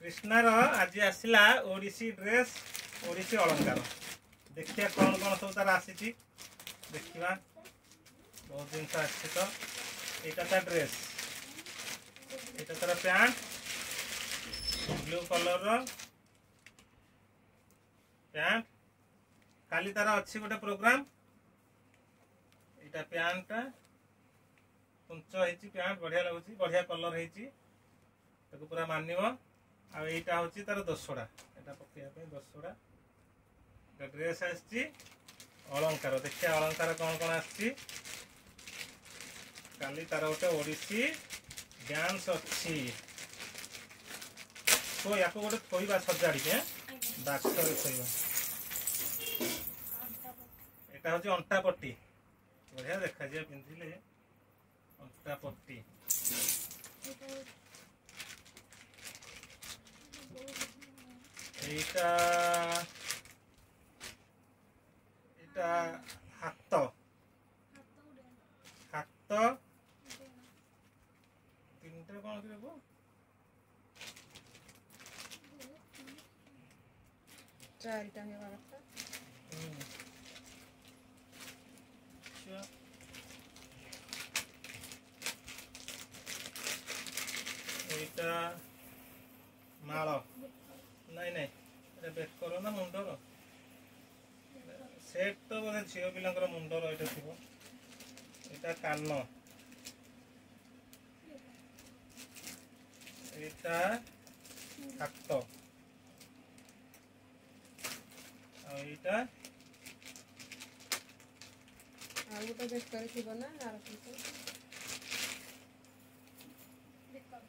कृष्णार आज आसला ओडिसी ड्रेस ओडिसी अलंकार देखिए कौन कौन सब तार आसी देखा बहुत जिन आसी तो यहाँ तार ड्रेस यहाँ तार पैंट ब्लू कलर पैंट काली तार अच्छी गोटे प्रोग्राम यहाँ पैंटा कुंच होती पैंट बढ़िया लगुच बढ़िया कलर होती पूरा मानव आईटा हूँ तार दशड़ा यहाँ पकड़ दशड़ा ड्रेस आसी अलंकार देखिए अलंकार कौन कौन आसी काली तार गोटे ओडिसी डांस अच्छी तो या गोटे थोड़ा सजाड़ी बाक्सरे थोड़ा यहाँ हूँ अंटा पट्टी बढ़िया देखा जाए पिंधिले अंटा पट्टी हाथ हाथ तीन कौन कर माल नाई नाई बेकर ना मुंडर सेट तो बोले झील पिला मुंडर ये थी यहाँ कान यहाँ हाथ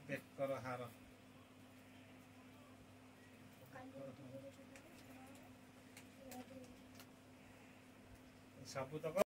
बेकर हार सब तक